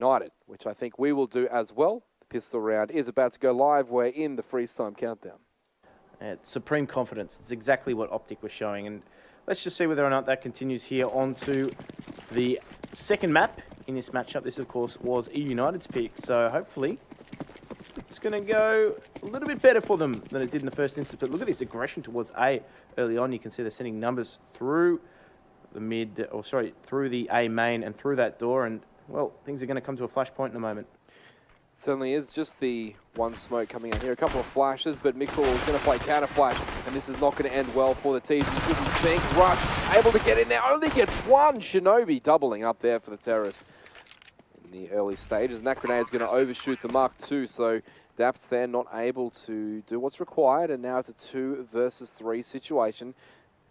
eUnited, which I think we will do as well. The pistol round is about to go live. We're in the freeze time countdown. It's supreme confidence. It's exactly what OpTic was showing. And let's just see whether or not that continues here onto the second map in this matchup. This, of course, was eUnited's pick. So hopefully it's going to go a little bit better for them than it did in the first instance. But look at this aggression towards A early on. You can see they're sending numbers through the through the A main and through that door. And, well, things are going to come to a flashpoint in a moment. Certainly is just the one smoke coming out here. A couple of flashes, but Mixwell is going to play counter flash, and this is not going to end well for the T's. You shouldn't think. Rush able to get in there. Only gets one. Shinobi doubling up there for the terrorists in the early stages, and that grenade is going to overshoot the Mark II. So Daps there not able to do what's required, and now it's a 2 versus 3 situation.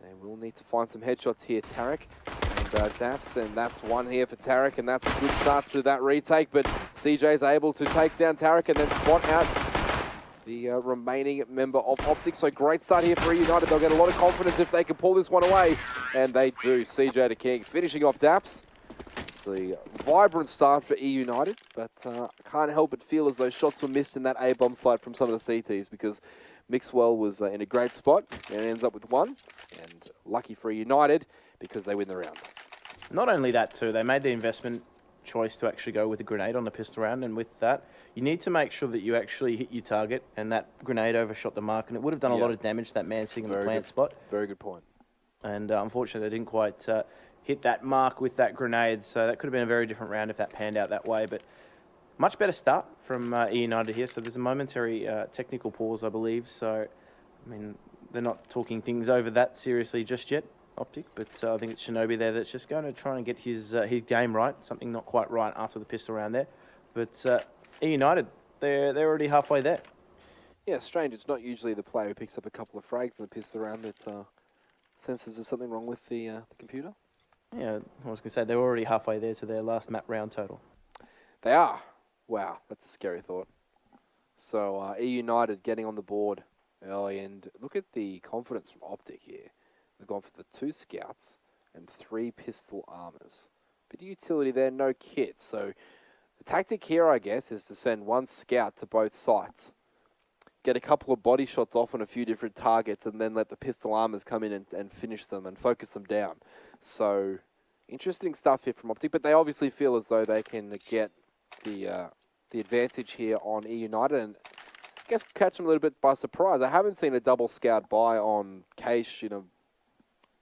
They will need to find some headshots here. Tarek and Daps, and that's one here for Tarek, and that's a good start to that retake, but CJ is able to take down Tarek and then spot out the remaining member of OpTic. So great start here for eUnited. They'll get a lot of confidence if they can pull this one away, and they do. CJ to King finishing off Daps. It's a vibrant start for eUnited, but I can't help but feel as though shots were missed in that A-bomb site from some of the CTs, because Mixwell was in a great spot and ends up with one, and lucky for eUnited because they win the round. Not only that too, they made the investment choice to actually go with a grenade on the pistol round, and with that, you need to make sure that you actually hit your target, and that grenade overshot the mark, and it would have done a lot of damage to that man sitting in the plant spot. Very good point. And unfortunately, they didn't quite hit that mark with that grenade, so that could have been a very different round if that panned out that way, but much better start from eUnited here. So there's a momentary technical pause, I believe. So, I mean, they're not talking things over that seriously just yet, OpTic. But I think it's Shinobi there that's just going to try and get his game right. Something not quite right after the pistol round there. But eUnited, they're already halfway there. Yeah, strange. It's not usually the player who picks up a couple of frags in the pistol round that senses there's something wrong with the computer. Yeah, I was going to say they're already halfway there to their last map round total. They are. Wow, that's a scary thought. So eUnited getting on the board early, and look at the confidence from OpTic here. They've gone for the 2 scouts and 3 pistol armors. Bit of utility there, no kit. So the tactic here, I guess, is to send 1 scout to both sites, get a couple of body shots off on a few different targets, and then let the pistol armors come in and finish them and focus them down. So interesting stuff here from OpTic, but they obviously feel as though they can get the advantage here on eUnited, and I guess catch them a little bit by surprise. I haven't seen a double scout buy on Cache,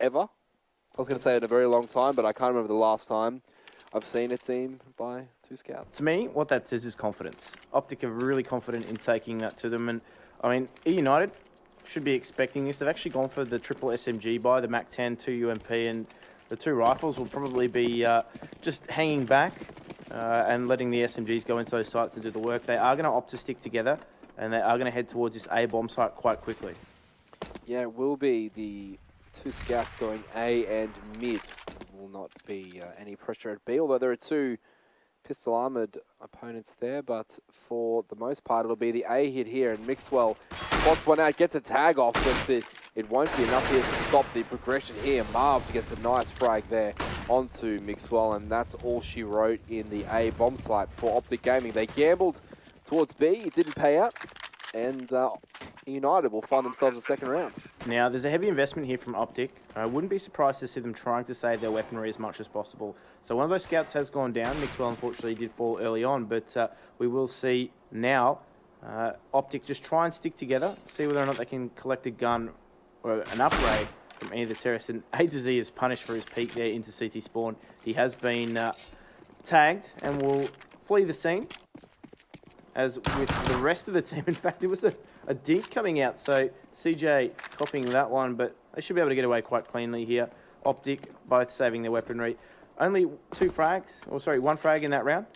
ever. I was going to say in a very long time, but I can't remember the last time I've seen a team buy 2 scouts. To me, what that says is confidence. OpTic are really confident in taking that to them, and I mean, eUnited should be expecting this. They've actually gone for the triple SMG buy, the Mac 10, 2 UMP, and the 2 rifles will probably be just hanging back and letting the SMGs go into those sites and do the work. They are going to opt to stick together, and they are going to head towards this A-bomb site quite quickly. Yeah, it will be the 2 scouts going A and mid. Will not be any pressure at B, although there are 2 pistol armored opponents there, but for the most part it'll be the A hit here, and Mixwell spots one out, gets a tag off, but it won't be enough here to stop the progression here. Marv gets a nice frag there onto Mixwell, and that's all she wrote in the A bomb site for OpTic Gaming. They gambled towards B, it didn't pay out, and eUnited will find themselves a second round. Now, there's a heavy investment here from OpTic. I wouldn't be surprised to see them trying to save their weaponry as much as possible. So one of those scouts has gone down. Mixwell, unfortunately, did fall early on, but we will see now OpTic just try and stick together, see whether or not they can collect a gun or an upgrade from any of the terrorists. And A to Z is punished for his peek there into CT spawn. He has been tagged and will flee the scene, as with the rest of the team. In fact, it was a dink coming out, so CJ copying that one, but they should be able to get away quite cleanly here. OpTic both saving their weaponry. Only 2 frags, or sorry, 1 frag in that round,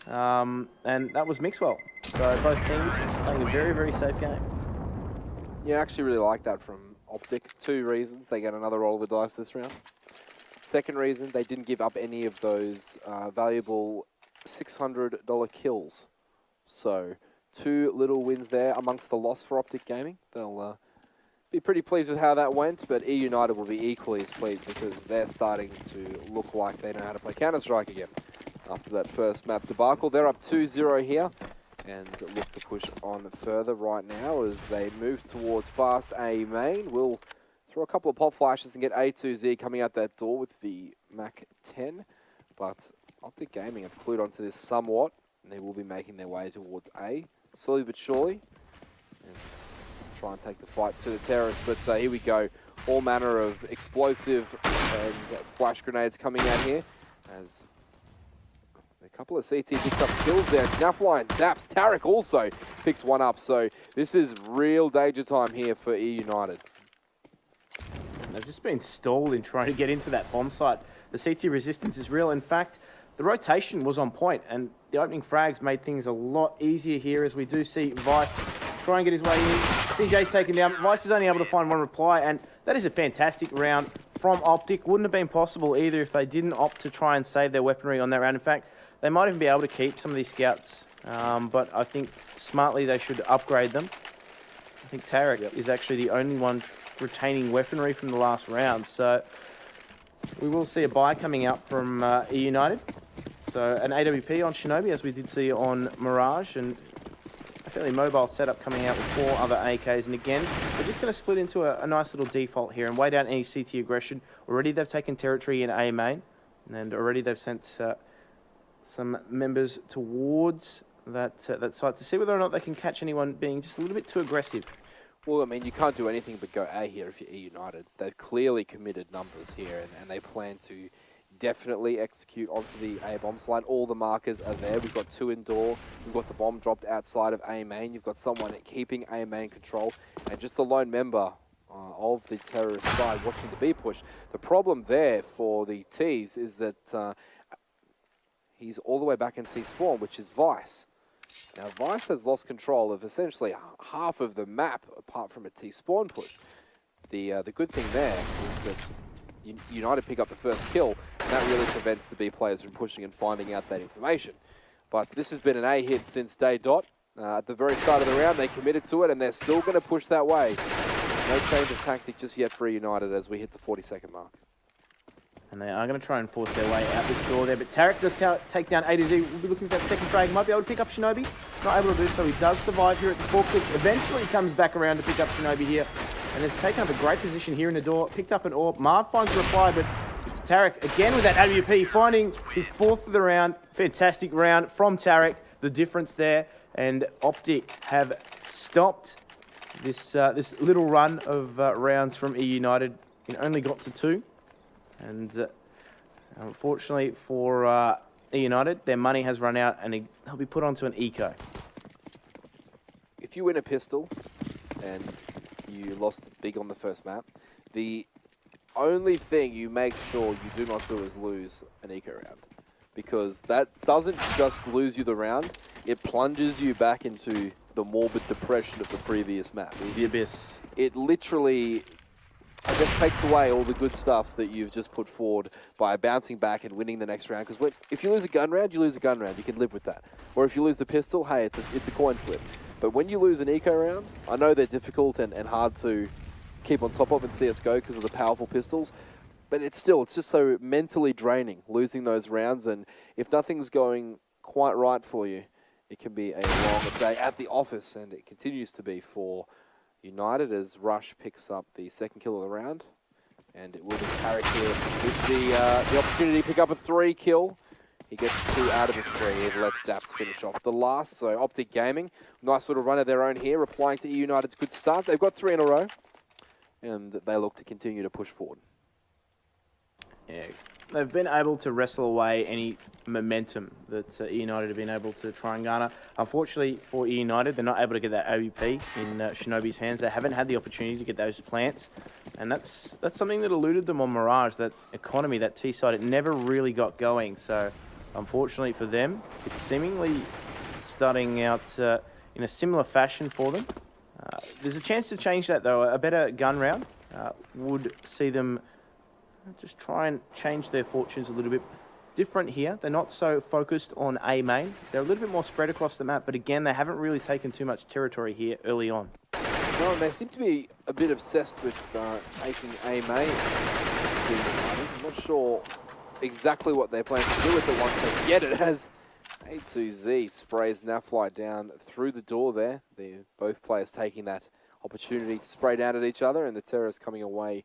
and that was Mixwell. So both teams playing a very, very safe game. Yeah, I actually really like that from OpTic. 2 reasons. They get another roll of the dice this round. Second reason, they didn't give up any of those valuable $600 kills. So 2 little wins there amongst the loss for OpTic Gaming. They'll be pretty pleased with how that went, but eUnited will be equally as pleased because they're starting to look like they know how to play Counter-Strike again. after that first map debacle. They're up 2-0 here and look to push on further right now as they move towards fast A main. We'll throw a couple of pop flashes and get A2Z coming out that door with the Mac 10, but OpTic Gaming have clued onto this somewhat, and they will be making their way towards A, slowly but surely, and try and take the fight to the terrace. But here we go, all manner of explosive and flash grenades coming out here, as a couple of CT picks up kills there. Snaffline, Daps, Tarek also picks one up, so this is real danger time here for eUnited. They've just been stalled in trying to get into that bomb site. The CT resistance is real. In fact, the rotation was on point, and the opening frags made things a lot easier here, as we do see Vice try and get his way in. CJ's taken down. Vice is only able to find one reply, and that is a fantastic round from OpTic. Wouldn't have been possible either if they didn't opt to try and save their weaponry on that round. In fact, they might even be able to keep some of these scouts, but I think smartly they should upgrade them. I think Tarek is actually the only one retaining weaponry from the last round, so we will see a buy coming out from eUnited. So an AWP on Shinobi, as we did see on Mirage, and a fairly mobile setup coming out with 4 other AKs. And again, they're just going to split into a nice little default here and weigh down any CT aggression. Already they've taken territory in A main, and already they've sent some members towards that site to see whether or not they can catch anyone being just a little bit too aggressive. Well, I mean, you can't do anything but go A here if you're eUnited. They've clearly committed numbers here, and they plan to definitely execute onto the A bomb slide. All the markers are there. We've got 2 indoor. We've got the bomb dropped outside of A main. You've got someone keeping A main control, and just the lone member of the terrorist side watching the B push. The problem there for the Ts is that he's all the way back in T spawn, which is Vice. Now, Vice has lost control of essentially half of the map, apart from a T-spawn push. The good thing there is that United pick up the first kill, and that really prevents the B players from pushing and finding out that information. But this has been an A hit since day dot. At the very start of the round, they committed to it, and they're still going to push that way. No change of tactic just yet for United as we hit the 40-second mark. And they are going to try and force their way out this door there. But Tarek does take down A to Z. We'll be looking for that second frag. Might be able to pick up Shinobi. Not able to do so. He does survive here at the 4-click. Eventually comes back around to pick up Shinobi here. And has taken up a great position here in the door. Picked up an AWP. Marv finds a reply, but it's Tarek again with that AWP. Finding his 4th of the round. Fantastic round from Tarek. The difference there. And OpTic have stopped this little run of rounds from eUnited. It only got to 2. And unfortunately for eUnited, their money has run out and they'll be put onto an eco. If you win a pistol and you lost big on the first map, the only thing you make sure you do not do is lose an eco round. Because that doesn't just lose you the round, it plunges you back into the morbid depression of the previous map. The abyss. It literally, I guess, takes away all the good stuff that you've just put forward by bouncing back and winning the next round. Because if you lose a gun round, you lose a gun round. You can live with that. Or if you lose the pistol, hey, it's a coin flip. But when you lose an eco round, I know they're difficult and hard to keep on top of in CSGO because of the powerful pistols. But it's just so mentally draining, losing those rounds. And if nothing's going quite right for you, it can be a long day at the office. And it continues to be for United as Rush picks up the second kill of the round. And it will be Tarek here with the opportunity to pick up a 3 kill. He gets 2 out of the 3 and lets Daps finish off the last. So OpTic Gaming, nice little run of their own here, replying to eUnited's good start. They've got 3 in a row. And they look to continue to push forward. Yeah, they've been able to wrestle away any momentum that eUnited have been able to try and garner. Unfortunately for eUnited, they're not able to get that AWP in Shinobi's hands. They haven't had the opportunity to get those plants. And that's something that eluded them on Mirage, that economy, that T side. It never really got going. So unfortunately for them, it's seemingly starting out in a similar fashion for them. There's a chance to change that though. A better gun round would see them just try and change their fortunes a little bit. Different here. They're not so focused on A main. They're a little bit more spread across the map, but again, they haven't really taken too much territory here early on. No, and they seem to be a bit obsessed with taking A main. I'm not sure exactly what they plan to do with it once they get it, as A2Z sprays Nafly down through the door there. Both players taking that opportunity to spray down at each other, and the Terrorist coming away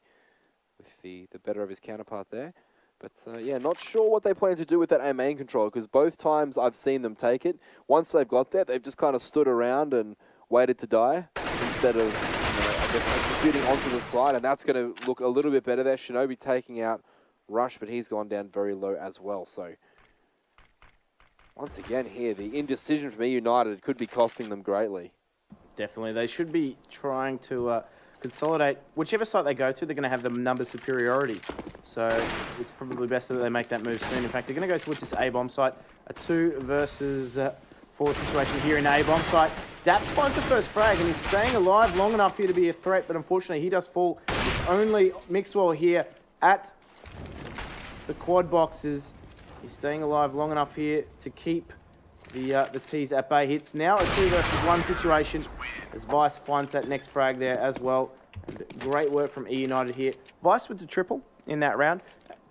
with the better of his counterpart there. But yeah, not sure what they plan to do with that A main control, because both times I've seen them take it, once they've got there, they've just kind of stood around and waited to die instead of, I guess, executing onto the side, and that's going to look a little bit better there. Shinobi taking out Rush, but he's gone down very low as well. So once again here, the indecision from eUnited could be costing them greatly. Definitely. They should be trying to consolidate. Whichever site they go to, they're going to have the number superiority. So it's probably best that they make that move soon. In fact, they're going to go towards this A-bomb site. A 2 versus 4 situation here in A-bomb site. Daps finds the first frag, and he's staying alive long enough here to be a threat, but unfortunately he does fall. It's only Mixwell here at the quad boxes. He's staying alive long enough here to keep the T's at bay. Hits now a 2 versus 1 situation as Vice finds that next frag there as well. And great work from eUnited here. Vice with the triple in that round,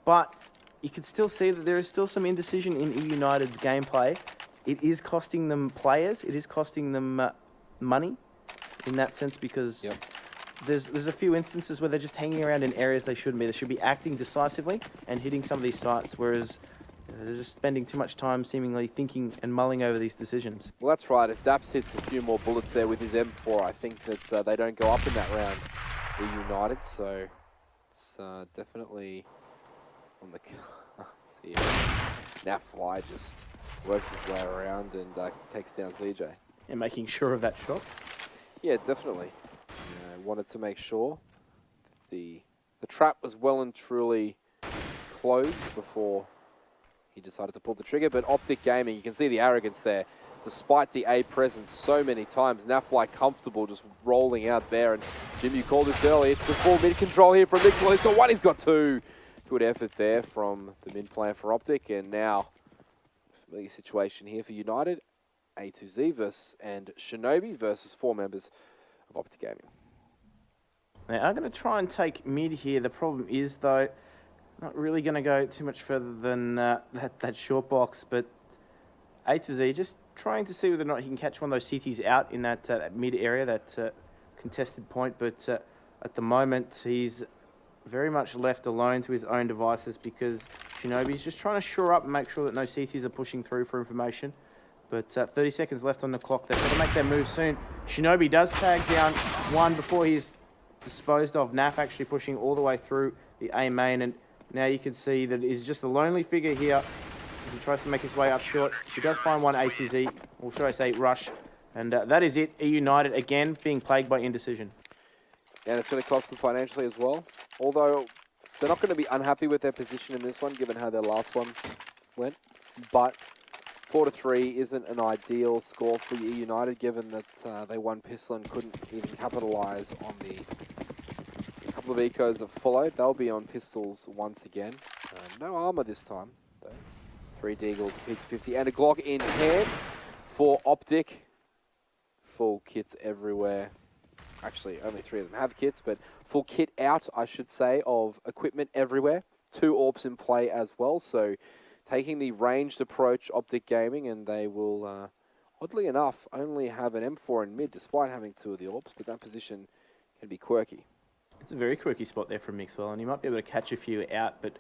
but you can still see that there is still some indecision in eUnited's gameplay. It is costing them players. It is costing them money in that sense, because there's a few instances where they're just hanging around in areas they shouldn't be. They should be acting decisively and hitting some of these sites, whereas they're just spending too much time seemingly thinking and mulling over these decisions. Well, that's right. If Daps hits a few more bullets there with his M4, I think that they don't go up in that round, eUnited. So it's definitely on the cards here. Now Fly just works his way around and takes down CJ. And making sure of that shot. Yeah, definitely. Wanted to make sure the trap was well and truly closed before he decided to pull the trigger. But OpTic Gaming, you can see the arrogance there. Despite the A presence so many times, Nafly comfortable just rolling out there. And Jim, you called it early. It's the full mid control here from Mixwell. He's got one, he's got two. Good effort there from the mid player for OpTic. And now, familiar situation here for United. A2Z and Shinobi versus 4 members of OpTic Gaming. They are going to try and take mid here. The problem is, though, not really going to go too much further than that short box, but A2Z just trying to see whether or not he can catch one of those cities out in that mid area, that contested point. But at the moment, he's very much left alone to his own devices, because Shinobi's just trying to shore up and make sure that no CTs are pushing through for information. But 30 seconds left on the clock. They've got to make their move soon. Shinobi does tag down one before he's disposed of. Naf actually pushing all the way through the A main, and now you can see that he's just a lonely figure here. He tries to make his way up short. He does find one A2Z, or should I say Rush, and that is it. eUnited again being plagued by indecision. And it's going to cost them financially as well. Although they're not going to be unhappy with their position in this one, given how their last one went. But 4-3 isn't an ideal score for eUnited, given that they won pistol and couldn't even capitalize on the couple of ecos that followed. They'll be on pistols once again. No armor this time, though. 3 Deagles, a P250, and a Glock in hand for OpTic. Full kits everywhere. Actually, only 3 of them have kits, but full kit out, I should say, of equipment everywhere. 2 AWPs in play as well, so taking the ranged approach, OpTic Gaming, and they will, oddly enough, only have an M4 in mid, despite having 2 of the AWPs, but that position can be quirky. It's a very quirky spot there from Mixwell, and he might be able to catch a few out, but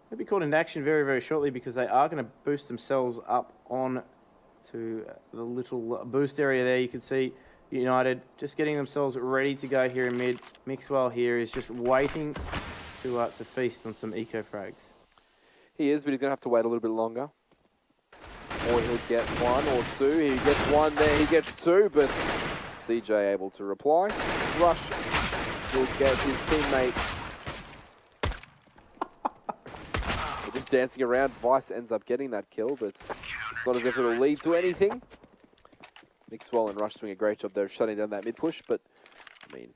they'll be called into action very, very shortly, because they are going to boost themselves up on to the little boost area there. You can see United just getting themselves ready to go here in mid. Mixwell here is just waiting to feast on some eco frags. He is, but he's going to have to wait a little bit longer. Or he'll get 1 or 2. He gets 1 there, he gets 2, but CJ able to reply. Rush will get his teammate. They're just dancing around. Vice ends up getting that kill, but it's not as if it'll lead to anything. Mixwell and Rush doing a great job there of shutting down that mid push, but I mean,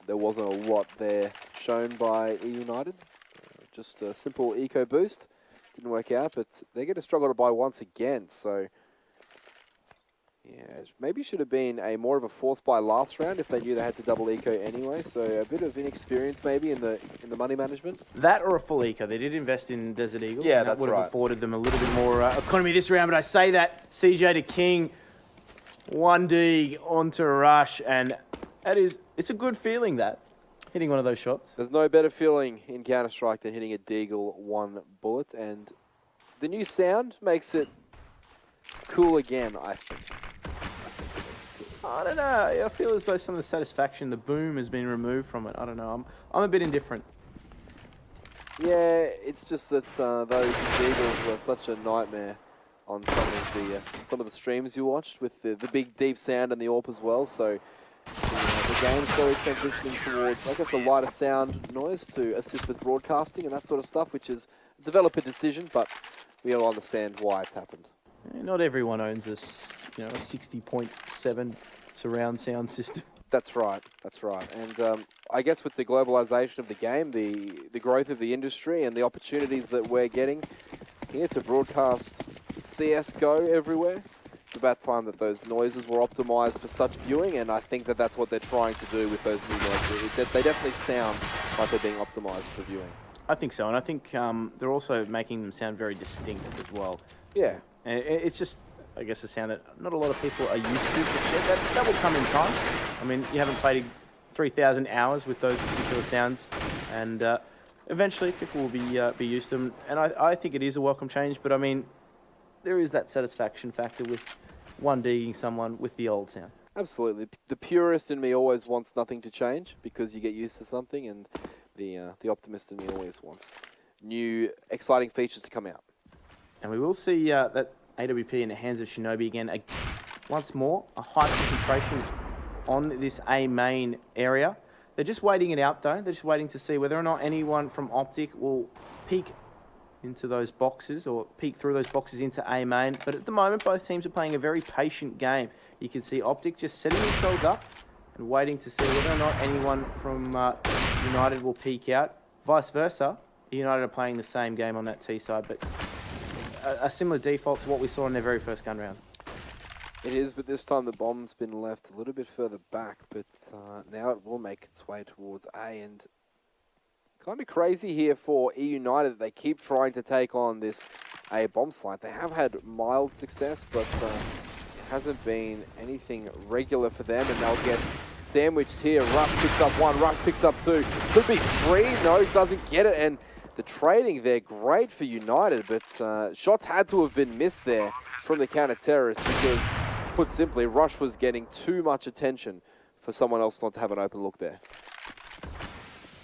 there wasn't a lot there shown by eUnited. Just a simple eco boost. Didn't work out, but they're going to struggle to buy once again. So Yeah, maybe should have been a more of a force buy last round if they knew they had to double eco anyway. So a bit of inexperience maybe in the money management. That or a full eco. They did invest in Desert Eagle. Yeah, and that's that would right. have afforded them a little bit more economy this round. But I say that CJ to King, 1D onto Rush, and it's a good feeling that hitting one of those shots. There's no better feeling in Counter-Strike than hitting a Deagle one bullet, and the new sound makes it cool again, I think. I don't know. I feel as though some of the satisfaction, the boom, has been removed from it. I don't know. I'm a bit indifferent. Yeah, it's just that those Deagles were such a nightmare on some of the streams you watched with the big deep sound and the AWP as well. So the game's slowly transitioning towards, I guess, a lighter sound noise to assist with broadcasting and that sort of stuff, which is a developer decision, but we all understand why it's happened. Not everyone owns a 60.7 surround sound system. That's right. That's right. And I guess with the globalization of the game, the growth of the industry and the opportunities that we're getting here to broadcast CSGO everywhere, it's about time that those noises were optimized for such viewing, and I think that that's what they're trying to do with those new noises. They definitely sound like they're being optimized for viewing. I think so, and I think they're also making them sound very distinct as well. Yeah. And it's just, I guess, a sound that not a lot of people are used to. But that will come in time. I mean, you haven't played 3,000 hours with those particular sounds, and eventually people will be used to them. And I think it is a welcome change, but I mean, there is that satisfaction factor with 1D'ing someone with the old sound. Absolutely. The purist in me always wants nothing to change because you get used to something, and the optimist in me always wants new, exciting features to come out. And we will see that AWP in the hands of Shinobi again. Once more, a high concentration on this A main area. They're just waiting it out, though. They're just waiting to see whether or not anyone from OpTic will peek into those boxes or peek through those boxes into A main. But at the moment, both teams are playing a very patient game. You can see OpTic just setting themselves up and waiting to see whether or not anyone from United will peek out. Vice versa, United are playing the same game on that T side, but a similar default to what we saw in their very first gun round. It is, but this time the bomb's been left a little bit further back, but now it will make its way towards A, and kind of crazy here for eUnited that they keep trying to take on this A bomb site. They have had mild success, but it hasn't been anything regular for them, and they'll get sandwiched here. Rush picks up one, Rush picks up two. Could be three, no, doesn't get it, and the trading there, great for United, but shots had to have been missed there from the counter-terrorists because, put simply, Rush was getting too much attention for someone else not to have an open look there.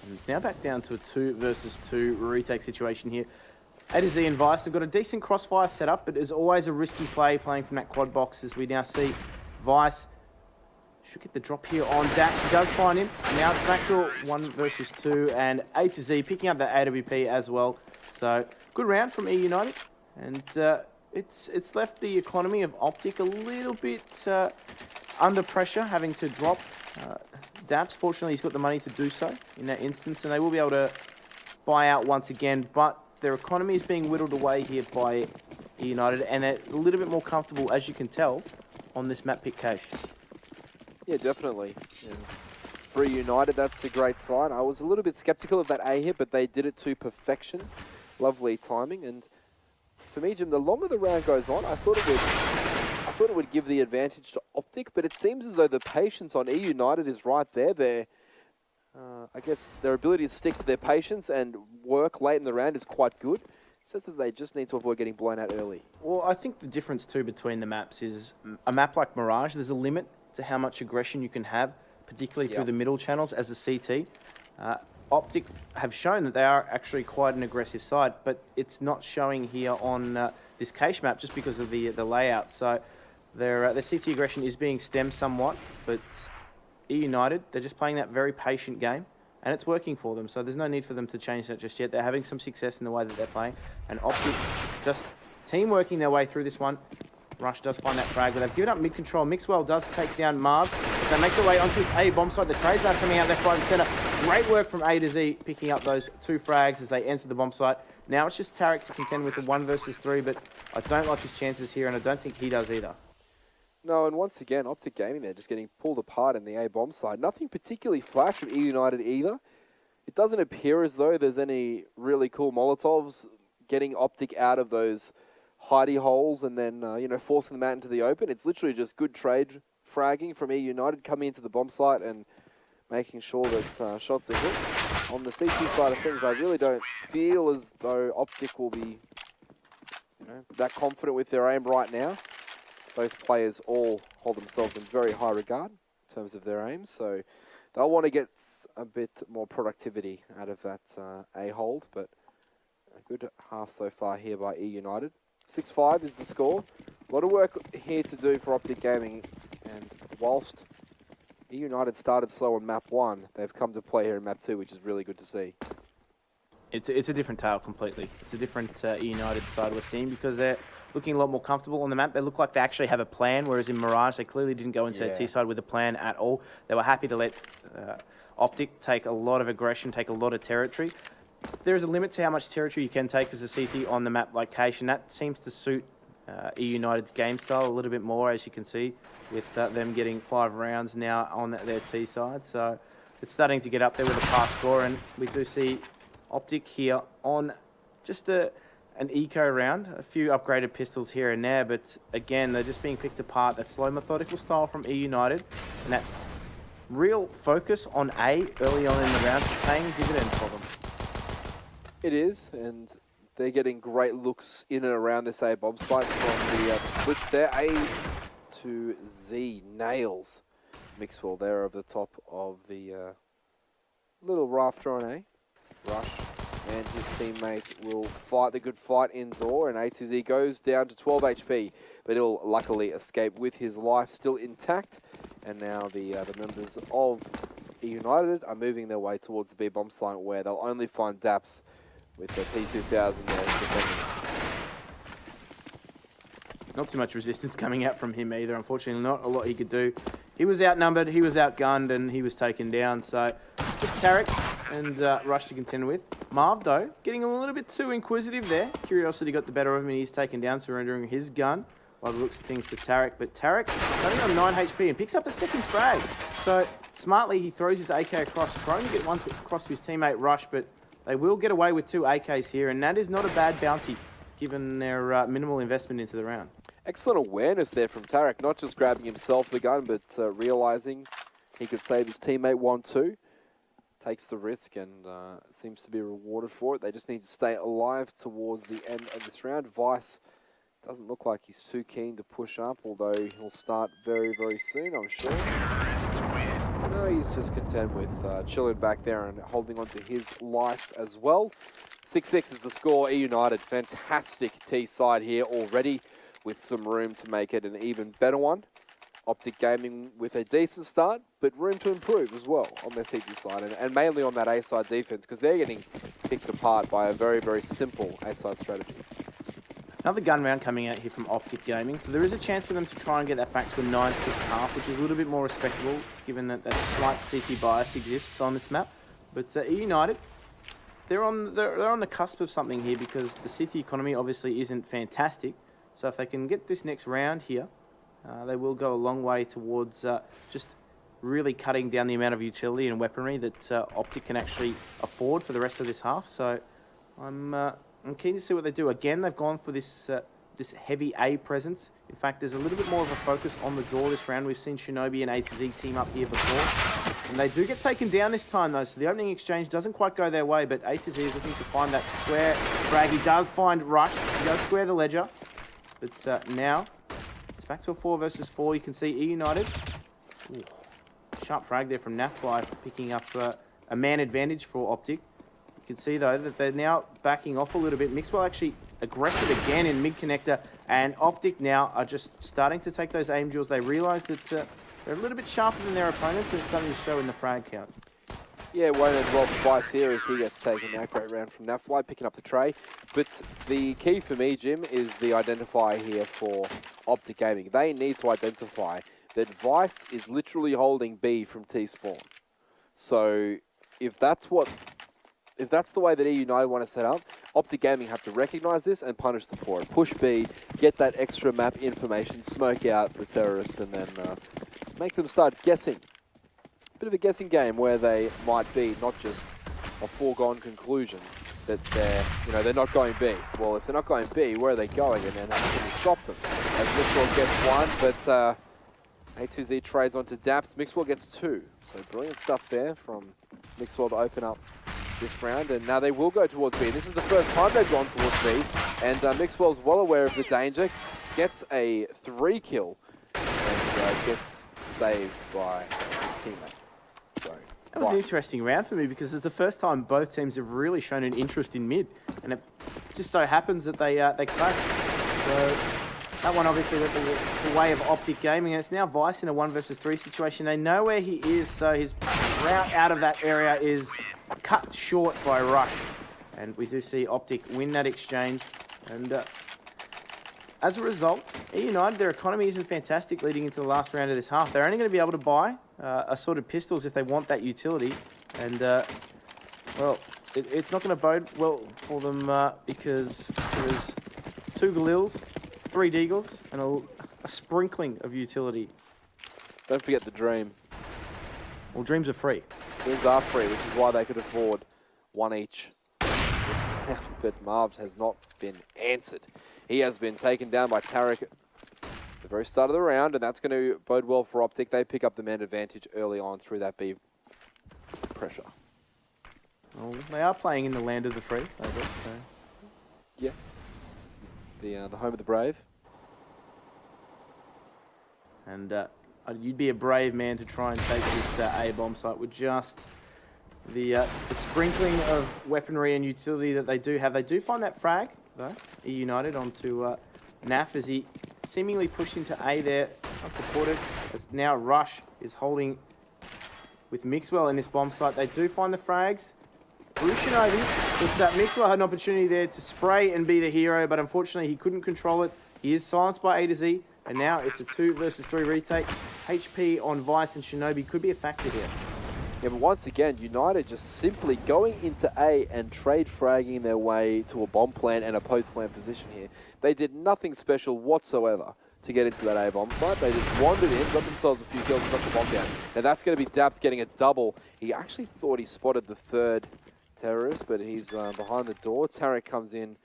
And it's now back down to a 2 versus 2 retake situation here. A to Z and Vice have got a decent crossfire set up, but there's always a risky play playing from that quad box as we now see Vice should get the drop here on Dax. He does find him. Now it's back to 1 versus 2, and A to Z picking up that AWP as well. So good round from eUnited, and it's left the economy of OpTic a little bit under pressure, having to drop Daps. Fortunately, he's got the money to do so in that instance, and they will be able to buy out once again. But their economy is being whittled away here by eUnited, and they're a little bit more comfortable, as you can tell, on this map pick cache. Yeah, definitely. And for United, that's a great sign. I was a little bit skeptical of that A hit, but they did it to perfection. Lovely timing. And for me, Jim, the longer the round goes on, I thought it would give the advantage to OpTic, but it seems as though the patience on eUnited is right there. I guess their ability to stick to their patience and work late in the round is quite good. So that they just need to avoid getting blown out early. Well, I think the difference too between the maps is a map like Mirage, there's a limit to how much aggression you can have, particularly through the middle channels as a CT. OpTic have shown that they are actually quite an aggressive side, but it's not showing here on this cache map just because of the layout. So their CT aggression is being stemmed somewhat, but eUnited, they're just playing that very patient game, and it's working for them. So there's no need for them to change that just yet. They're having some success in the way that they're playing, and OpTic just team working their way through this one. Rush does find that frag, but they've given up mid-control. Mixwell does take down Marv. They make their way onto this A bomb site. The trades are coming out left, right, and center. Great work from A to Z, picking up those 2 frags as they enter the bomb site. Now it's just Tarek to contend with the 1 versus 3, but I don't like his chances here, and I don't think he does either. No, and once again, OpTic Gaming there just getting pulled apart in the A-bomb side. Nothing particularly flash from eUnited either. It doesn't appear as though there's any really cool Molotovs getting OpTic out of those hidey holes and then, forcing them out into the open. It's literally just good trade fragging from eUnited coming into the bomb site and making sure that shots are hit. On the CT side of things, I really don't feel as though OpTic will be that confident with their aim right now. Both players all hold themselves in very high regard in terms of their aim, so they'll want to get a bit more productivity out of that A hold, but a good half so far here by eUnited. 6-5 is the score. A lot of work here to do for OpTic Gaming, and whilst eUnited started slow on map 1, they've come to play here in map 2, which is really good to see. It's a different tale completely. It's a different eUnited side we're seeing because they're looking a lot more comfortable on the map. They look like they actually have a plan, whereas in Mirage, they clearly didn't go into their T side with a plan at all. They were happy to let OpTic take a lot of aggression, take a lot of territory. There is a limit to how much territory you can take as a CT on the map location. That seems to suit eUnited's game style a little bit more, as you can see, with them getting 5 rounds now on their T side. So it's starting to get up there with a pass score, and we do see OpTic here on just an eco round, a few upgraded pistols here and there, but again, they're just being picked apart. That slow, methodical style from eUnited, and that real focus on A early on in the round is paying dividends for them. It is, and they're getting great looks in and around this A-bomb site from the splits there. A to Z nails Mixwell there over the top of the little rafter on A. Rush and his teammate will fight the good fight indoor, and A to Z goes down to 12 HP, but he'll luckily escape with his life still intact. And now the members of eUnited are moving their way towards the B-bomb site, where they'll only find Daps with the P2000 there defending. Not too much resistance coming out from him either. Unfortunately, not a lot he could do. He was outnumbered, he was outgunned, and he was taken down. So just Tarek and Rush to contend with. Marv, though, getting a little bit too inquisitive there. Curiosity got the better of him, and he's taken down, surrendering his gun by the looks of things to Tarek. But Tarek only on 9 HP and picks up a second frag. So smartly, he throws his AK across, trying to get one across to his teammate Rush, but they will get away with 2 AKs here, and that is not a bad bounty, given their minimal investment into the round. Excellent Awareness there from Tarek, not just grabbing himself the gun, but realising he could save his teammate 1-2. Takes the risk and seems to be rewarded for it. They just need to stay alive towards the end of this round. Vice doesn't look like he's too keen to push up, although he'll start very, very soon, I'm sure. No, he's just content with chilling back there and holding on to his life as well. 6-6 is the score. eUnited, fantastic T side here already, with some room to make it an even better one. OpTic Gaming with a decent start, but room to improve as well on their CT side, and mainly on that A side defense, because they're getting picked apart by a very, very simple A side strategy. Another gun round coming out here from OpTic Gaming, so there is a chance for them to try and get that back to a 9-6 half, which is a little bit more respectable, given that that slight CT bias exists on this map. But eUnited, they're on the cusp of something here, because the CT economy obviously isn't fantastic. So if they can get this next round here, they will go a long way towards just really cutting down the amount of utility and weaponry that OpTic can actually afford for the rest of this half. So I'm keen to see what they do. Again, they've gone for this this heavy A presence. In fact, there's a little bit more of a focus on the door this round. We've seen Shinobi and A to Z team up here before. And they do get taken down this time, though, so the opening exchange doesn't quite go their way, but A to Z is looking to find that square frag. He does find Rush. He does square the ledger. But now, it's back to a 4 versus 4. You can see eUnited. Ooh, sharp frag there from Nafly, picking up a man advantage for OpTic. You can see, though, that they're now backing off a little bit. Mixwell actually aggressive again in mid-connector, and OpTic now are just starting to take those aim duels. They realise that they're a little bit sharper than their opponents, and it's starting to show in the frag count. Yeah, it won't end well for Vice here as he gets taken out. Great round from Nafly, picking up the tray. But the key for me, Jim, is the identifier here for OpTic Gaming. They need to identify that Vice is literally holding B from T-spawn. So if that's what if that's the way that eUnited want to set up, OpTic Gaming have to recognize this and punish them for it. Push B, get that extra map information, smoke out the terrorists, and then make them start guessing. Bit of a guessing game where they might be not just a foregone conclusion that they're not going B. Well, if they're not going B, where are they going? And then how can we stop them? As Mixwell gets one, but A2Z trades onto Daps. Mixwell gets two. So brilliant stuff there from Mixwell to open up this round. And now they will go towards B. This is the first time they've gone towards B. And Mixwell's well aware of the danger. Gets a 3 kill and gets saved by his teammate. So that was an interesting round for me because it's the first time both teams have really shown an interest in mid, and it just so happens that they clash. So that one obviously went the way of OpTic Gaming, and it's now Vice in a 1 versus 3 situation. They know where he is, so his route out of that area is cut short by Rush, and we do see OpTic win that exchange. And as a result, eUnited, their economy isn't fantastic leading into the last round of this half. They're only going to be able to buy assorted pistols if they want that utility. And, well, it's not going to bode well for them because there's 2 Galils, 3 Deagles, and a sprinkling of utility. Don't forget the Dream. Well, Dreams are free. Dreams are free, which is why they could afford 1 each this round. But Marv has not been answered. He has been taken down by Tarek at the very start of the round, and that's going to bode well for OpTic. They pick up the man advantage early on through that B pressure. Well, they are playing in the land of the free, I guess. So. Yeah. The home of the brave. And you'd be a brave man to try and take this A bomb site with just the sprinkling of weaponry and utility that they do have. They do find that frag, though, eUnited onto Naf as he seemingly pushed into A there, unsupported. As now Rush is holding with Mixwell in this bomb site. They do find the frags. Shinobi, but Mixwell had an opportunity there to spray and be the hero, but unfortunately he couldn't control it. He is silenced by A to Z, and now it's a 2 versus 3 retake. HP on Vice and Shinobi could be a factor here. Yeah, but once again, United just simply going into A and trade fragging their way to a bomb plant and a post plant position here. They did nothing special whatsoever to get into that A bomb site. They just wandered in, got themselves a few kills, and got the bomb down. Now that's going to be Daps getting a double. He actually thought he spotted the 3rd terrorist, but he's behind the door. Tarek comes in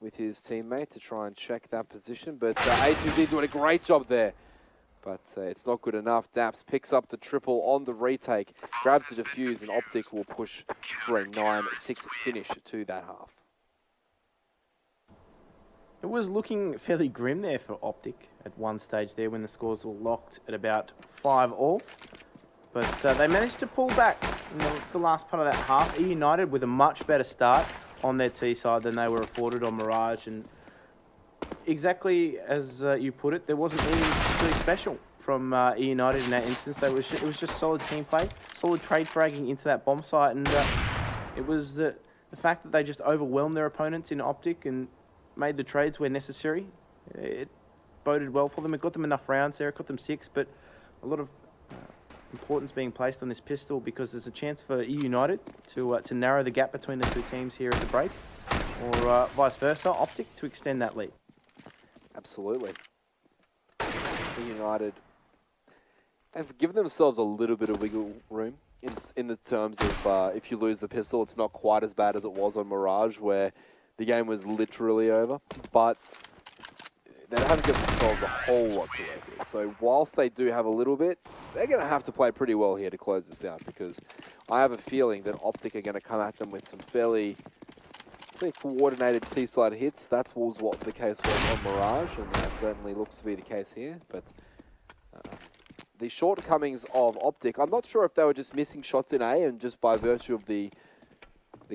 with his teammate to try and check that position, but A2Z doing a great job there. But it's not good enough. Daps picks up the triple on the retake, grabs the defuse, and OpTic will push for a 9-6 finish to that half. It was looking fairly grim there for OpTic at one stage there when the scores were locked at about 5-all. But they managed to pull back in the last part of that half. eUnited with a much better start on their T side than they were afforded on Mirage. And exactly as you put it, there wasn't anything really special from eUnited in that instance. It was just solid team play, solid trade fragging into that bomb site. And it was the fact that they just overwhelmed their opponents in OpTic and made the trades where necessary. It boded well for them. It got them enough rounds there. It got them 6, but a lot of importance being placed on this pistol because there's a chance for eUnited to narrow the gap between the two teams here at the break, or vice versa, OpTic to extend that lead. Absolutely. eUnited have given themselves a little bit of wiggle room in the terms of if you lose the pistol, it's not quite as bad as it was on Mirage, where the game was literally over, but they haven't given themselves a whole lot to work with. So whilst they do have a little bit, they're going to have to play pretty well here to close this out, because I have a feeling that OpTic are going to come at them with some fairly coordinated T-side hits. That was what the case was on Mirage, and that certainly looks to be the case here. But the shortcomings of OpTic, I'm not sure if they were just missing shots in A and just by virtue of the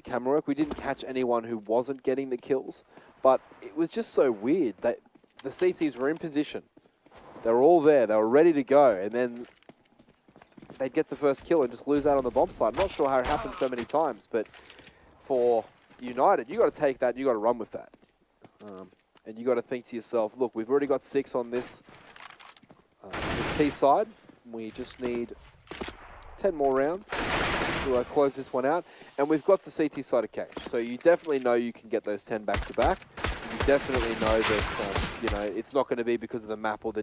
camera work. We didn't catch anyone who wasn't getting the kills, but it was just so weird that the CTs were in position. They were all there. They were ready to go. And then they'd get the first kill and just lose out on the bomb site. I'm not sure how it happened so many times, but for United, you got to take that. You got to run with that. And you got to think to yourself, look, we've already got 6 on this T side. We just need 10 more rounds to close this one out. And we've got the CT side of cage. So you definitely know you can get those 10 back to back. You definitely know that, you know, it's not going to be because of the map or the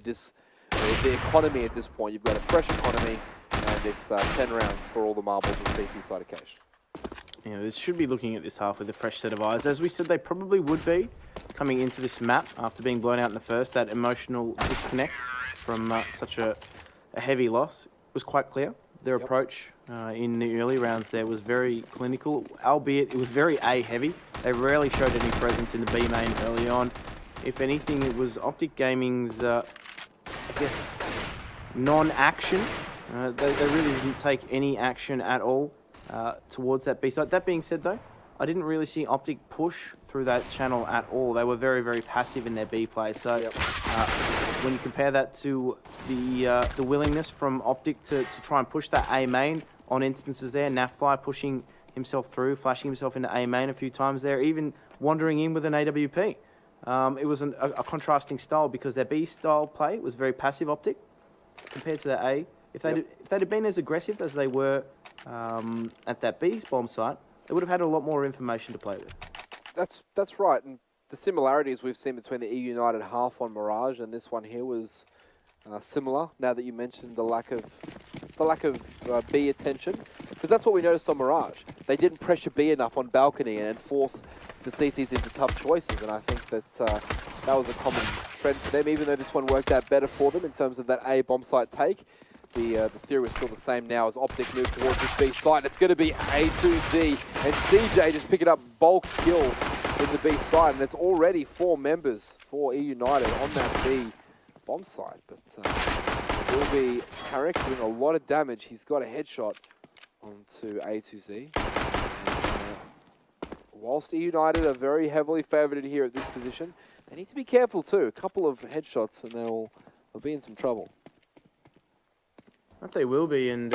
economy at this point. You've got a fresh economy, and it's 10 rounds for all the marbles with CT side of cage. Yeah, this should be looking at this half with a fresh set of eyes. As we said, they probably would be coming into this map after being blown out in the first. That emotional disconnect from such a heavy loss was quite clear. Their approach in the early rounds there was very clinical, albeit it was very A heavy. They rarely showed any presence in the B main early on. If anything, it was OpTic Gaming's, I guess, non-action. They really didn't take any action at all towards that B side. That being said, though, I didn't really see OpTic push through that channel at all. They were very, very passive in their B play. So when you compare that to the willingness from OpTic to try and push that A main on instances there, Nafly pushing himself through, flashing himself into A main a few times there, even wandering in with an AWP. It was a contrasting style because their B style play was very passive OpTic compared to their A. If they'd have been as aggressive as they were at that B bomb site, they would have had a lot more information to play with. That's right, and the similarities we've seen between the eUnited half on Mirage and this one here was similar. Now that you mentioned the lack of B attention, because that's what we noticed on Mirage. They didn't pressure B enough on balcony and force the CTs into tough choices, and I think that that was a common trend for them. Even though this one worked out better for them in terms of that A bomb site take, the theory was still the same now as OpTic moved towards this B site. It's going to be A2Z, and CJ just picking up bulk kills in the B site, and it's already 4 members for eUnited on that B bomb site. But it will be Tarek doing a lot of damage. He's got a headshot onto A2Z. And, whilst eUnited are very heavily favoured here at this position, they need to be careful too. A couple of headshots and they'll be in some trouble. That they will be, and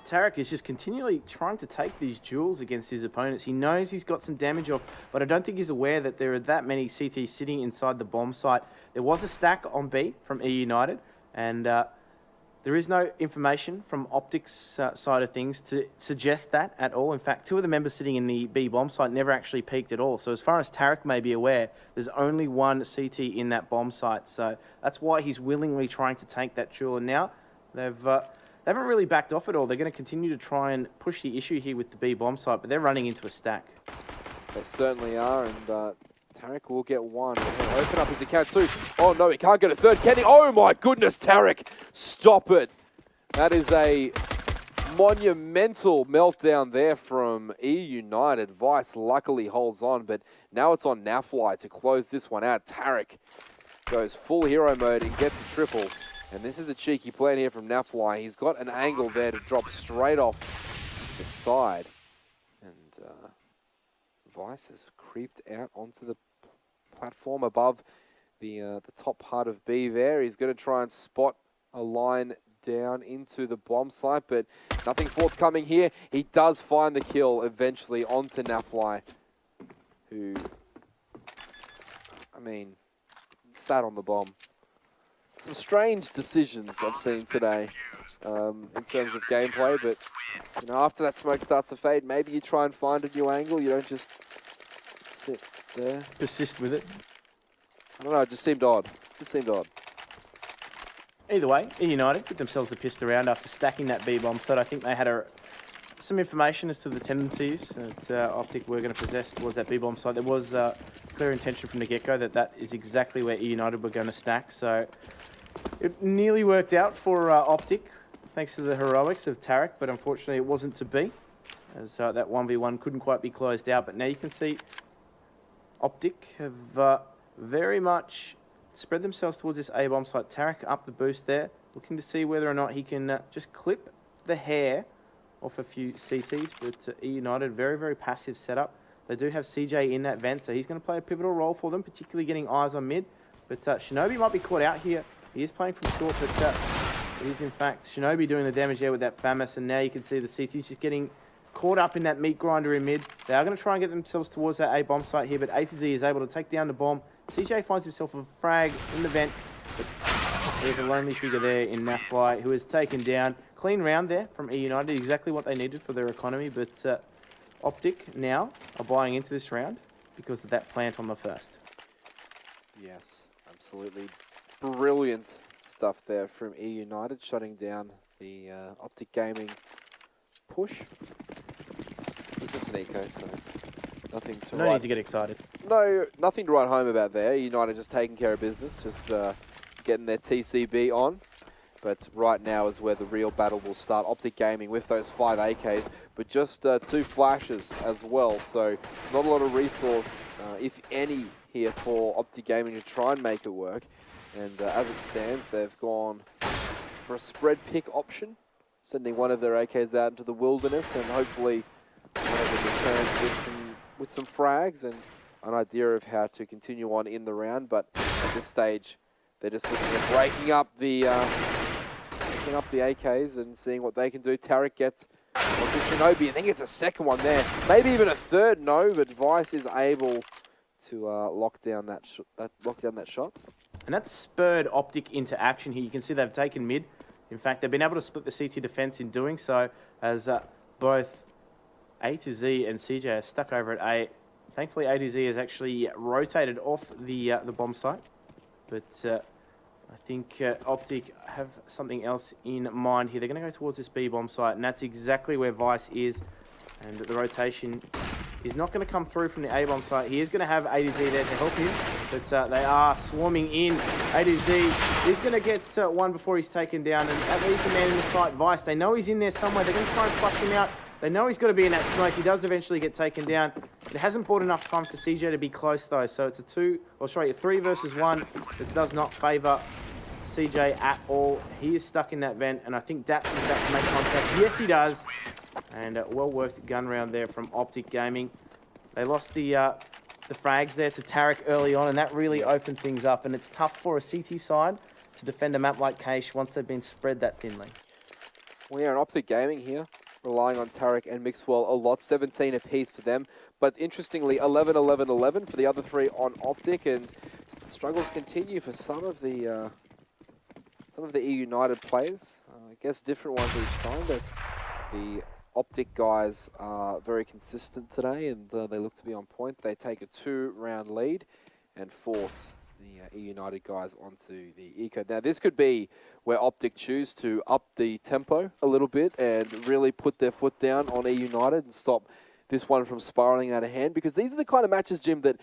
Tarek is just continually trying to take these duels against his opponents. He knows he's got some damage off, but I don't think he's aware that there are that many CTs sitting inside the bomb site. There was a stack on B from eUnited, and there is no information from OpTic's side of things to suggest that at all. In fact, 2 of the members sitting in the B bomb site never actually peeked at all. So as far as Tarek may be aware, there's only 1 CT in that bomb site. So that's why he's willingly trying to take that duel. And now they haven't really backed off at all. They're going to continue to try and push the issue here with the B bomb site, but they're running into a stack. They certainly are, and Tarek will get 1. He'll open up his account too. Oh no, he can't get a third, can he? Oh my goodness, Tarek! Stop it! That is a monumental meltdown there from eUnited. Vice luckily holds on, but now it's on Nafly to close this one out. Tarek goes full hero mode and gets a triple. And this is a cheeky plan here from Nafly. He's got an angle there to drop straight off the side. And Vice has creeped out onto the platform above the top part of B there. He's going to try and spot a line down into the bomb site, but nothing forthcoming here. He does find the kill eventually onto Nafly, who, I mean, sat on the bomb. Some strange decisions I've seen today in terms of gameplay, but you know, after that smoke starts to fade, maybe you try and find a new angle. You don't just sit there. Persist with it. I don't know, it just seemed odd. Either way, eUnited put themselves the pissed around after stacking that B bomb site. I think they had some information as to the tendencies that OpTic were going to possess towards that B bomb site. There was clear intention from the get-go that is exactly where eUnited were going to stack. So it nearly worked out for OpTic, thanks to the heroics of Tarek, but unfortunately it wasn't to be, as that 1v1 couldn't quite be closed out. But now you can see OpTic have very much spread themselves towards this A bomb site. Tarek up the boost there, looking to see whether or not he can just clip the hair off a few CTs, but eUnited, very, very passive setup. They do have CJ in that vent, so he's going to play a pivotal role for them, particularly getting eyes on mid. But Shinobi might be caught out here. He is playing from short, but it is in fact Shinobi doing the damage there with that FAMAS, and now you can see the CTs just getting caught up in that meat grinder in mid. They are going to try and get themselves towards that A bomb site here, but A to Z is able to take down the bomb. CJ finds himself a frag in the vent, but There's a lonely figure there in Nafly who has taken down. Clean round there from eUnited, exactly what they needed for their economy, but OpTic now are buying into this round because of that plant on the first. Yes, absolutely brilliant stuff there from eUnited, shutting down the OpTic Gaming push. It's just an eco, so nothing to No need to get excited. No, nothing to write home about there. United just taking care of business, just getting their TCB on. But right now is where the real battle will start. OpTic Gaming with those 5 AKs, but just 2 flashes as well. So not a lot of resource, if any, here for OpTic Gaming to try and make it work. And as it stands, they've gone for a spread pick option, sending one of their AKs out into the wilderness, and hopefully one of them returns with some frags and an idea of how to continue on in the round. But at this stage, they're just looking at breaking up the AKs and seeing what they can do. Tarek gets onto Shinobi. I think it's a second one there, maybe even a third. No, but Vice is able to lock down that shot. And that's spurred OpTic into action here. You can see they've taken mid. In fact, they've been able to split the CT defense in doing so, as both A to Z and CJ are stuck over at A. Thankfully, A to Z has actually rotated off the bomb site, but I think OpTic have something else in mind here. They're going to go towards this B bomb site, and that's exactly where Vice is. And the rotation is not going to come through from the A bomb site. He is going to have A to Z there to help him, but they are swarming in. A to Z is going to get one before he's taken down, and that leaves the man in the site, Vice. They know he's in there somewhere. They're going to try and flush him out. They know he's got to be in that smoke. He does eventually get taken down. It hasn't bought enough time for CJ to be close, though, so it's a 3 versus 1. It does not favour CJ at all. He is stuck in that vent, and I think Daps is about to make contact. Yes, he does. And well-worked gun round there from OpTic Gaming. They lost the frags there to Tarek early on, and that really opened things up. And it's tough for a CT side to defend a map like Cache once they've been spread that thinly. We are an OpTic Gaming here, relying on Tarek and Mixwell a lot. 17 apiece for them. But interestingly, 11, 11, 11 for the other 3 on OpTic. And the struggles continue for some of the eUnited players. I guess different ones each time, but the OpTic guys are very consistent today, and they look to be on point. They take a 2-round lead and force the eUnited guys onto the eco. Now, this could be where OpTic choose to up the tempo a little bit and really put their foot down on eUnited and stop this one from spiraling out of hand, because these are the kind of matches, Jim, that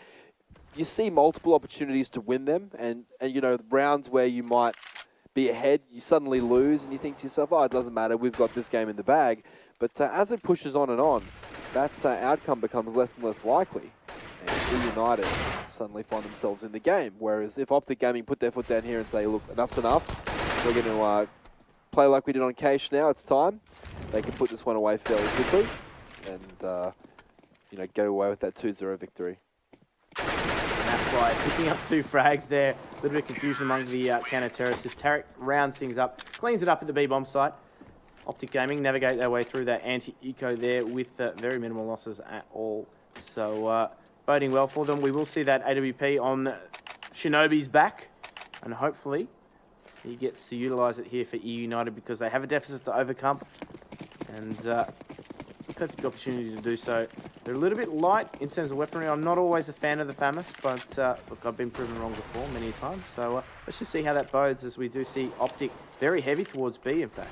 you see multiple opportunities to win them, and you know, rounds where you might be ahead, you suddenly lose, and you think to yourself, oh, it doesn't matter, we've got this game in the bag. But as it pushes on and on, that outcome becomes less and less likely. And eUnited suddenly find themselves in the game. Whereas if OpTic Gaming put their foot down here and say, look, enough's enough, we're going to play like we did on Cache now, it's time, they can put this one away fairly quickly and you know, get away with that 2-0 victory. That's right, picking up 2 frags there. A little bit of confusion among the counter-terrorists. Tarek rounds things up, cleans it up at the B-bomb site. OpTic Gaming navigate their way through that anti-eco there with very minimal losses at all. So boding well for them. We will see that AWP on Shinobi's back, and hopefully he gets to utilise it here for eUnited, because they have a deficit to overcome, and perfect opportunity to do so. They're a little bit light in terms of weaponry. I'm not always a fan of the FAMAS, but look, I've been proven wrong before many times. So let's just see how that bodes, as we do see OpTic very heavy towards B, in fact.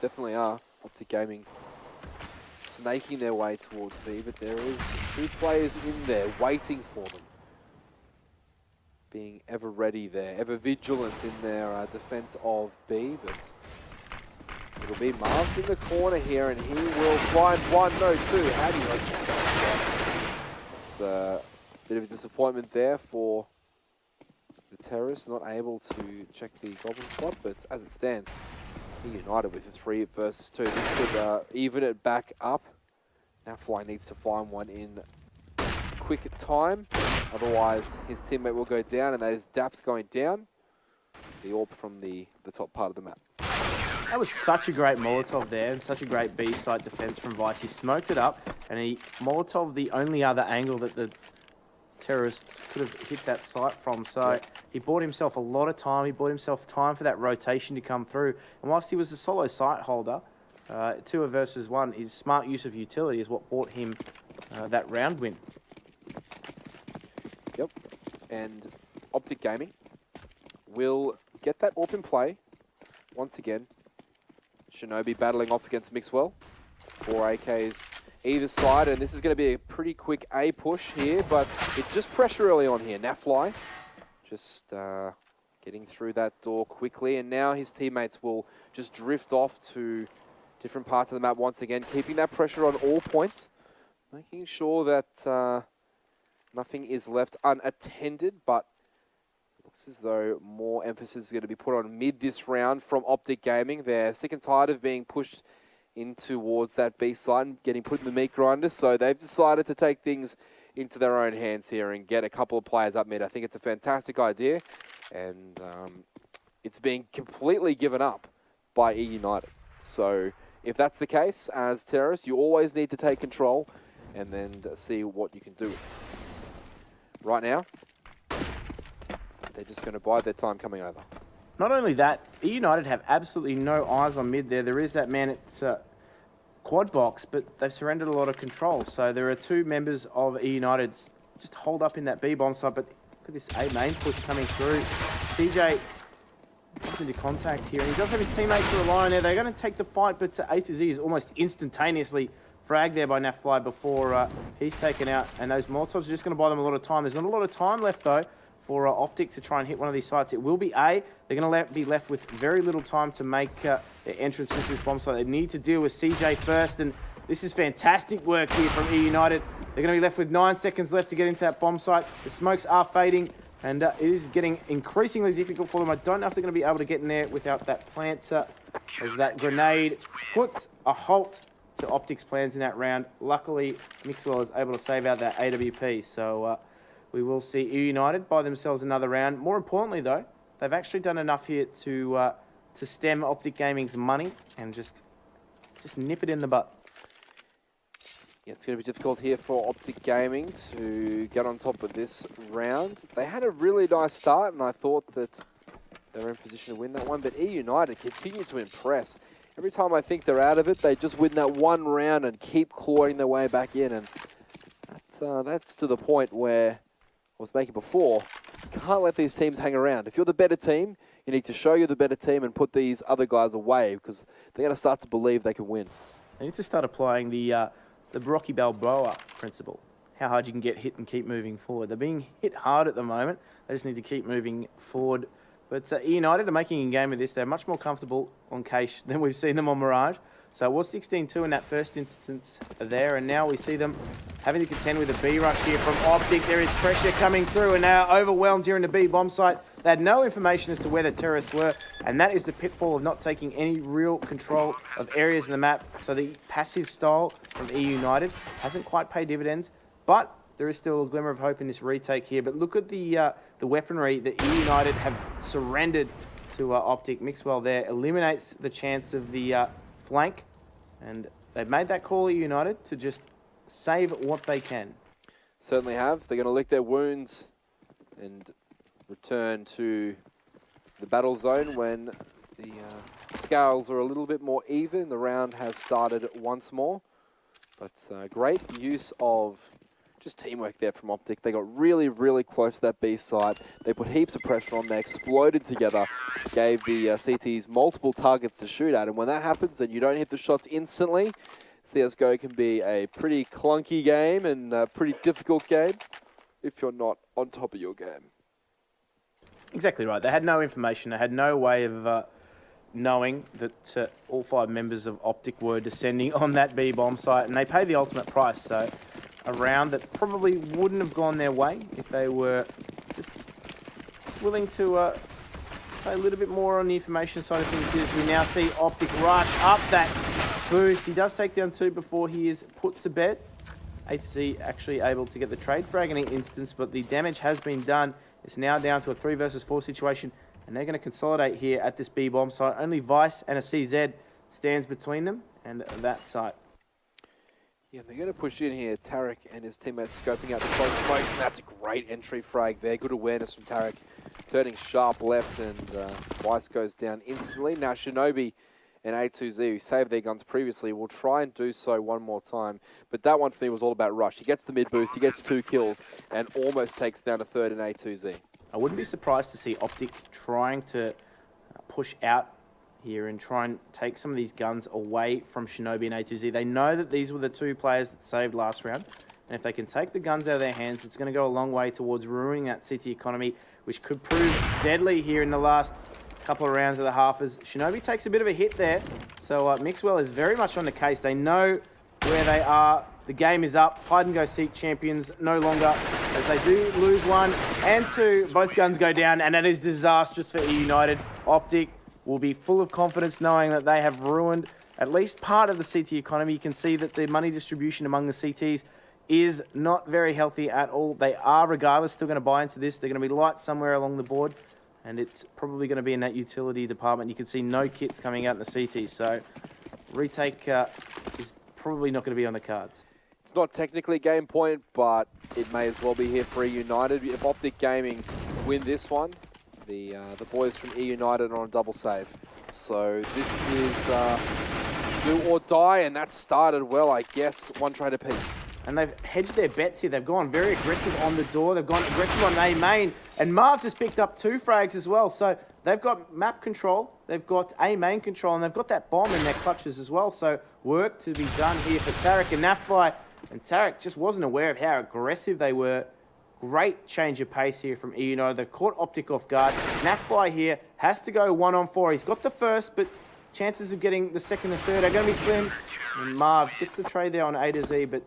Definitely are. OpTic Gaming snaking their way towards B, but there is 2 players in there waiting for them. Being ever ready there, ever vigilant in their defense of B, but it'll be Marv in the corner here, and he will find 1, no 2. How do you like that? It's a bit of a disappointment there for the terrorists, not able to check the Goblin spot, but as it stands, eUnited with a 3 versus 2. This could even it back up. Now Fly needs to find one in quick time. Otherwise, his teammate will go down, and that is Daps going down. The AWP from the top part of the map. That was such a great Molotov there, and such a great B-side defense from Vice. He smoked it up, and he Molotov the only other angle that the terrorists could have hit that site from. So he bought himself a lot of time. He bought himself time for that rotation to come through. And whilst he was a solo site holder, 2 versus 1, his smart use of utility is what bought him that round win. Yep. And OpTic Gaming will get that AWP in play once again. Shinobi battling off against Mixwell. 4 AKs either side, and this is going to be a pretty quick A push here, but it's just pressure early on here. Nafly just getting through that door quickly, and now his teammates will just drift off to different parts of the map once again, keeping that pressure on all points, making sure that nothing is left unattended, but it looks as though more emphasis is going to be put on mid this round from OpTic Gaming. They're sick and tired of being pushed in towards that B side and getting put in the meat grinder, so they've decided to take things into their own hands here and get a couple of players up mid. I think it's a fantastic idea, and it's being completely given up by eUnited. So if that's the case, as terrorists, you always need to take control and then see what you can do with it. Right now, they're just going to bide their time coming over. Not only that, eUnited have absolutely no eyes on mid there. There is that man at quad box, but they've surrendered a lot of control. So there are 2 members of eUnited just holed up in that B bomb site, but look at this A main push coming through. CJ comes into contact here, and he does have his teammates to rely on there. They're going to take the fight, but A to Z is almost instantaneously fragged there by Nafly before he's taken out, and those Molotovs are just going to buy them a lot of time. There's not a lot of time left, though, for OpTic to try and hit one of these sites. It will be A. They're going to be left with very little time to make their entrance into this bomb site. They need to deal with CJ first, and this is fantastic work here from eUnited. They're going to be left with 9 seconds left to get into that bomb site. The smokes are fading, and it is getting increasingly difficult for them. I don't know if they're going to be able to get in there without that plant, as that grenade puts a halt to OpTic's plans in that round. Luckily, Mixwell is able to save out that AWP, so we will see eUnited buy themselves another round. More importantly, though, they've actually done enough here to stem OpTic Gaming's money and just nip it in the butt. Yeah, it's going to be difficult here for OpTic Gaming to get on top of this round. They had a really nice start, and I thought that they were in position to win that one, but eUnited continue to impress. Every time I think they're out of it, they just win that one round and keep clawing their way back in, and that's to the point where I was making before. You can't let these teams hang around. If you're the better team, you need to show you're the better team and put these other guys away, because they're going to start to believe they can win. They need to start applying the Rocky Balboa principle. How hard you can get hit and keep moving forward. They're being hit hard at the moment. They just need to keep moving forward. But eUnited are making a game of this. They're much more comfortable on Cache than we've seen them on Mirage. So it was 16-2 in that first instance there, and now we see them having to contend with a B rush here from OpTic. There is pressure coming through, and now overwhelmed here in the B bomb site. They had no information as to where the terrorists were, and that is the pitfall of not taking any real control of areas in the map. So the passive style from eUnited hasn't quite paid dividends, but there is still a glimmer of hope in this retake here. But look at the weaponry that eUnited have surrendered to OpTic. Mixwell there eliminates the chance of the flank, and they've made that call at eUnited to just save what they can. Certainly have. They're going to lick their wounds and return to the battle zone when the scales are a little bit more even. The round has started once more, but great use of just teamwork there from OpTic. They got really, really close to that B side. They put heaps of pressure on. They exploded together, gave the CTs multiple targets to shoot at. And when that happens and you don't hit the shots instantly, CSGO can be a pretty clunky game and a pretty difficult game if you're not on top of your game. Exactly right. They had no information. They had no way of knowing that all 5 members of OpTic were descending on that B bomb site, and they paid the ultimate price. So a round that probably wouldn't have gone their way if they were just willing to play a little bit more on the information side of things. As we now see OpTic rush up that boost. He does take down 2 before he is put to bed. HC actually able to get the trade frag in an instance, but the damage has been done. It's now down to a 3 versus 4 situation, and they're going to consolidate here at this B bomb site. Only Vice and a CZ stands between them and that site. Yeah, they're going to push in here. Tarek and his teammates scoping out the close smokes, and that's a great entry frag there. Good awareness from Tarek, turning sharp left, and Weiss goes down instantly. Now Shinobi and A2Z, who saved their guns previously, will try and do so one more time. But that one for me was all about Rush. He gets the mid boost, he gets 2 kills, and almost takes down a third in A2Z. I wouldn't be surprised to see OpTic trying to push out here and try and take some of these guns away from Shinobi and A2Z. They know that these were the 2 players that saved last round, and if they can take the guns out of their hands, it's going to go a long way towards ruining that city economy, which could prove deadly here in the last couple of rounds of the halfers. Shinobi takes a bit of a hit there, so Mixwell is very much on the case. They know where they are. The game is up. Hide-and-go-seek champions no longer, as they do lose 1 and 2. Both guns go down, and that is disastrous for eUnited. OpTic will be full of confidence knowing that they have ruined at least part of the CT economy. You can see that the money distribution among the CTs is not very healthy at all. They are, regardless, still going to buy into this. They're going to be light somewhere along the board, and it's probably going to be in that utility department. You can see no kits coming out in the CT, so retake is probably not going to be on the cards. It's not technically game point, but it may as well be here for eUnited. If OpTic Gaming win this one, the boys from eUnited are on a double save. So this is do or die, and that started well, I guess. 1 trade apiece. And they've hedged their bets here. They've gone very aggressive on the door. They've gone aggressive on A main. And Marv has picked up 2 frags as well. So they've got map control, they've got A main control, and they've got that bomb in their clutches as well. So work to be done here for Tarek and Nafly. And Tarek just wasn't aware of how aggressive they were. Great change of pace here from eUnited. They've caught OpTic off guard. Nafly here has to go 1-on-4. He's got the first, but chances of getting the second and third are going to be slim. And Marv gets the trade there on A to Z, but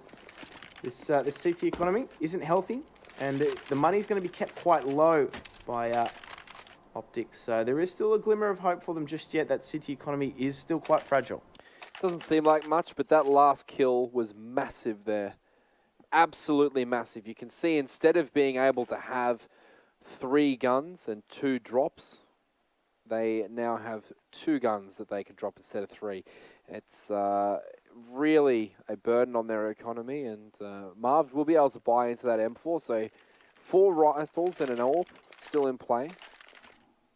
this CT economy isn't healthy, and the money's going to be kept quite low by OpTic. So there is still a glimmer of hope for them just yet. That city economy is still quite fragile. Doesn't seem like much, but that last kill was massive there. Absolutely massive. You can see instead of being able to have 3 guns and 2 drops, they now have 2 guns that they can drop instead of 3. It's really a burden on their economy, and Marv will be able to buy into that M4, so 4 rifles and an AWP still in play.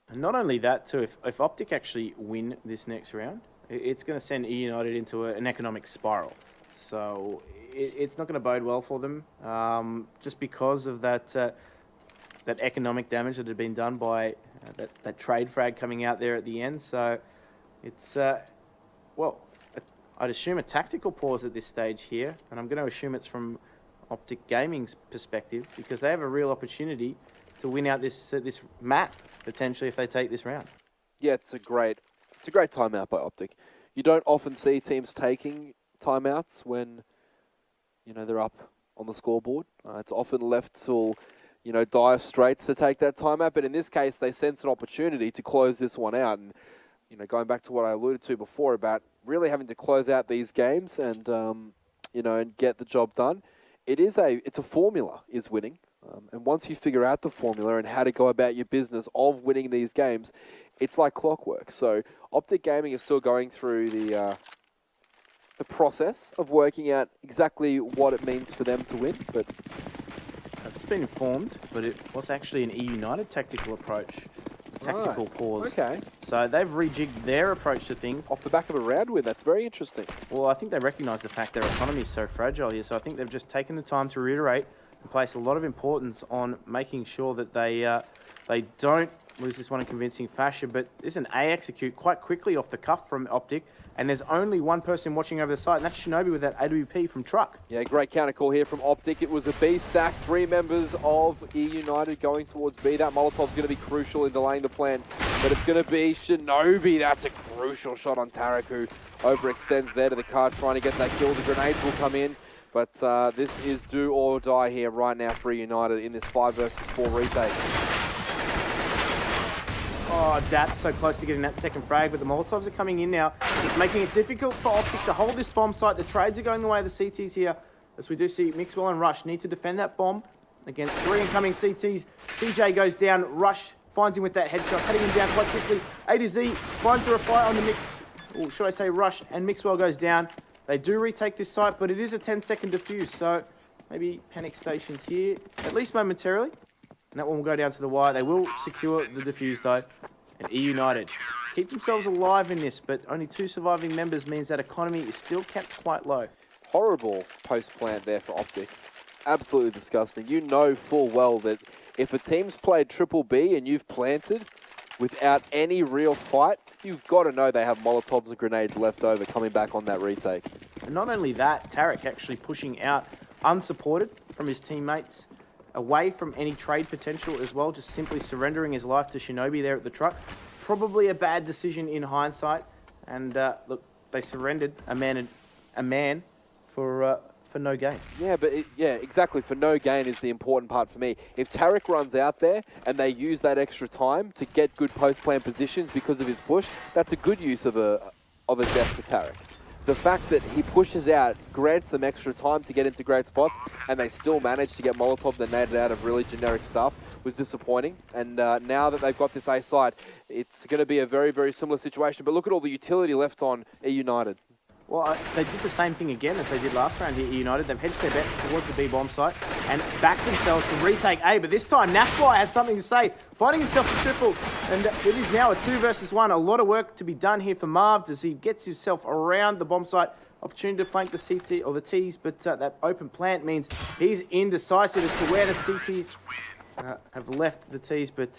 And not only that too, if OpTic actually win this next round, it's going to send eUnited into an economic spiral. So it's not going to bode well for them, just because of that that economic damage that had been done by that trade frag coming out there at the end. So it's, well, I'd assume a tactical pause at this stage here, and I'm going to assume it's from OpTic Gaming's perspective, because they have a real opportunity to win out this map potentially if they take this round. Yeah, it's a great timeout by OpTic. You don't often see teams taking timeouts when, you know, they're up on the scoreboard. It's often left till, you know, dire straits to take that timeout. But in this case, they sense an opportunity to close this one out. And, you know, going back to what I alluded to before about really having to close out these games and, you know, and get the job done. It's a formula, is winning. And once you figure out the formula and how to go about your business of winning these games, it's like clockwork. So OpTic Gaming is still going through the process of working out exactly what it means for them to win. But I've just been informed, but it was actually an eUnited tactical approach, tactical pause. Okay. So they've rejigged their approach to things. Off the back of a round win, that's very interesting. Well, I think they recognise the fact their economy is so fragile here, so I think they've just taken the time to reiterate and place a lot of importance on making sure that they don't lose this one in convincing fashion. But there's an A execute quite quickly off the cuff from OpTic, and there's only one person watching over the site, and that's Shinobi with that AWP from Truck. Yeah, great counter call here from OpTic. It was a B stack, 3 members of eUnited going towards B. That Molotov's going to be crucial in delaying the plan, but it's going to be Shinobi. That's a crucial shot on Tarek, who overextends there to the car, trying to get that kill. The grenades will come in, but this is do or die here right now for eUnited in this 5 versus 4 retake. Oh, Dap so close to getting that second frag, but the Molotovs are coming in now. It's making it difficult for OpTic to hold this bomb site. The trades are going the way of the CTs here, as we do see Mixwell and Rush need to defend that bomb against 3 incoming CTs. CJ goes down, Rush finds him with that headshot, cutting him down quite quickly. A to Z finds the reply on the Mix, or should I say Rush, and Mixwell goes down. They do retake this site, but it is a 10-second defuse, so maybe panic stations here, at least momentarily. And that one will go down to the wire. They will secure the defuse, though. And eUnited keep themselves alive in this, but only 2 surviving members means that economy is still kept quite low. Horrible post-plant there for OpTic. Absolutely disgusting. You know full well that if a team's played triple B and you've planted without any real fight, you've got to know they have Molotovs and grenades left over coming back on that retake. And not only that, Tarek actually pushing out unsupported from his teammates, away from any trade potential as well, just simply surrendering his life to Shinobi there at the truck. Probably a bad decision in hindsight. And look, they surrendered a man for no gain. Yeah, but exactly. For no gain is the important part for me. If Tarek runs out there and they use that extra time to get good post-plan positions because of his push, that's a good use of a death for Tarek. The fact that he pushes out grants them extra time to get into great spots, and they still manage to get Molotov donated out of really generic stuff was disappointing. And now that they've got this A side, it's going to be a very, very similar situation. But look at all the utility left on eUnited. Well, they did the same thing again as they did last round here at eUnited. They've hedged their bets towards the B-bomb site and backed themselves to retake A. But this time, Nafly has something to say, finding himself a triple. And it is now a 2 versus 1. A lot of work to be done here for Marv as he gets himself around the bomb site. Opportunity to flank the CT or the Ts, but that open plant means he's indecisive as to where the CTs have left the Ts. But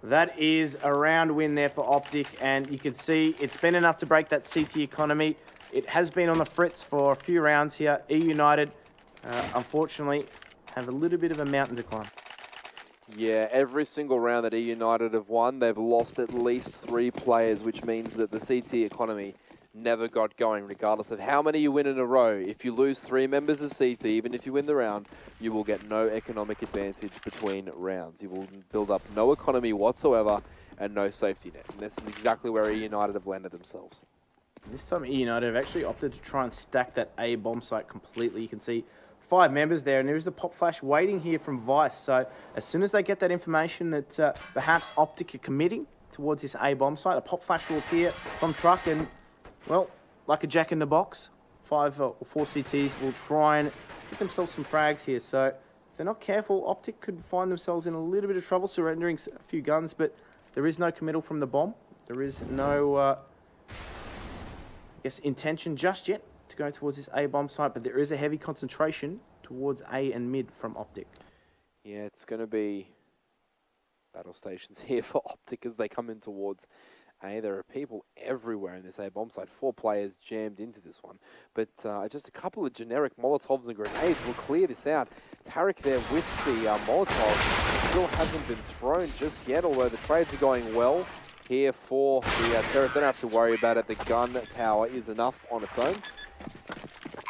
that is a round win there for OpTic, and you can see it's been enough to break that CT economy. It has been on the fritz for a few rounds here. eUnited, unfortunately, have a little bit of a mountain to climb. Yeah, every single round that eUnited have won, they've lost at least 3 players, which means that the CT economy never got going, regardless of how many you win in a row. If you lose 3 members of CT, even if you win the round, you will get no economic advantage between rounds. You will build up no economy whatsoever and no safety net. And this is exactly where eUnited have landed themselves. This time eUnited have actually opted to try and stack that A bomb site completely. You can see 5 members there, and there is a pop flash waiting here from Vice. So as soon as they get that information that perhaps OpTic are committing towards this A bomb site, a pop flash will appear from truck, and well, like a jack in the box, 5 or 4 CTs will try and get themselves some frags here. So if they're not careful, OpTic could find themselves in a little bit of trouble, surrendering a few guns, but there is no committal from the bomb. There is no, I guess, intention just yet to go towards this A bomb site, but there is a heavy concentration towards A and mid from OpTic. Yeah, it's going to be battle stations here for OpTic as they come in towards A. There are people everywhere in this A bomb site. 4 players jammed into this one. But just a couple of generic Molotovs and grenades will clear this out. Tarek there with the Molotov still hasn't been thrown just yet, although the trades are going well here for the terrorists. They don't have to worry about it. The gun power is enough on its own.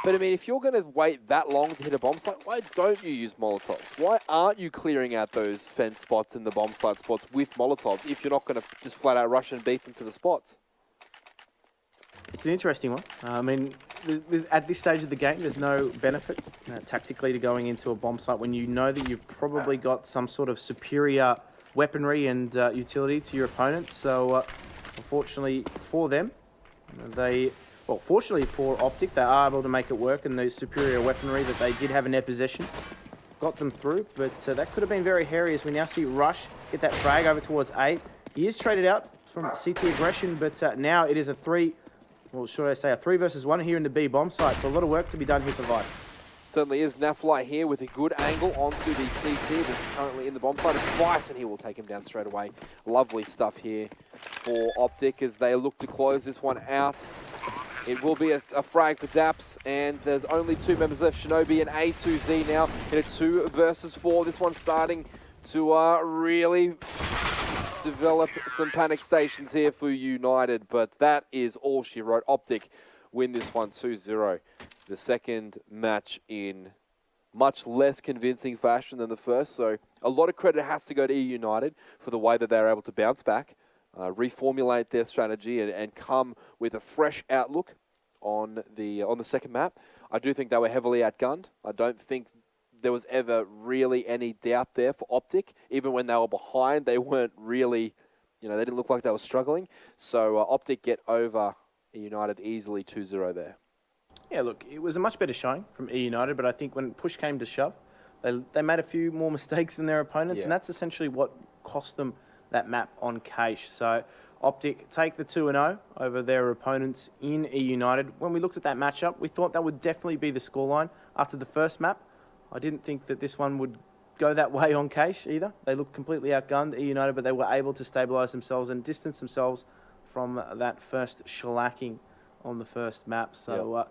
But I mean, if you're going to wait that long to hit a bomb site, why don't you use Molotovs? Why aren't you clearing out those fence spots and the bomb site spots with Molotovs if you're not going to just flat out rush and beat them to the spots? It's an interesting one. I mean, at this stage of the game, there's no benefit tactically to going into a bomb site when you know that you've probably got some sort of superior weaponry and utility to your opponents. So, unfortunately for them, well, fortunately for OpTic, they are able to make it work, and the superior weaponry that they did have in their possession got them through. But that could have been very hairy as we now see Rush get that frag over towards A. He is traded out from CT aggression, but now it is a 3 versus 1 here in the B bomb site. So a lot of work to be done here for Vice. Certainly is. Naflight here with a good angle onto the CT that's currently in the bomb site. It's Vice, and he will take him down straight away. Lovely stuff here for OpTic as they look to close this one out. It will be a frag for Daps, and there's only 2 members left, Shinobi and A2Z now in a 2 versus 4. This one's starting to really develop some panic stations here for United, but that is all she wrote. OpTic win this one 2-0. The second match in much less convincing fashion than the first, so a lot of credit has to go to eUnited for the way that they're able to bounce back, reformulate their strategy, and come with a fresh outlook on the second map. I do think they were heavily outgunned. I don't think there was ever really any doubt there for OpTic. Even when they were behind, they weren't really, they didn't look like they were struggling. So OpTic get over eUnited easily 2-0 there. Yeah, look, it was a much better showing from eUnited, but I think when push came to shove, they made a few more mistakes than their opponents, and that's essentially what cost them that map on Cache. So OpTic take the 2-0 over their opponents in eUnited. When we looked at that matchup, we thought that would definitely be the scoreline after the first map. I didn't think that this one would go that way on Cache either. They looked completely outgunned, eUnited, but they were able to stabilise themselves and distance themselves from that first shellacking on the first map. So,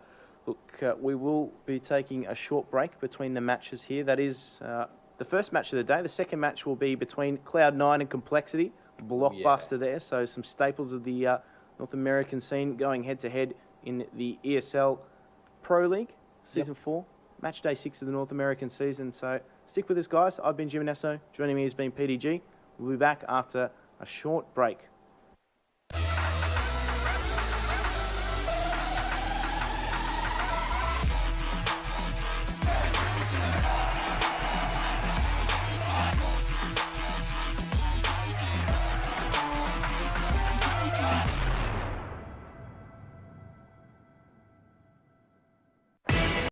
look, we will be taking a short break between the matches here. That is the first match of the day. The second match will be between Cloud9 and Complexity. Blockbuster there. So some staples of the North American scene going head-to-head in the ESL Pro League, Season 4. Match day 6 of the North American season. So stick with us, guys. I've been Jim Nesso. Joining me has been PDG. We'll be back after a short break.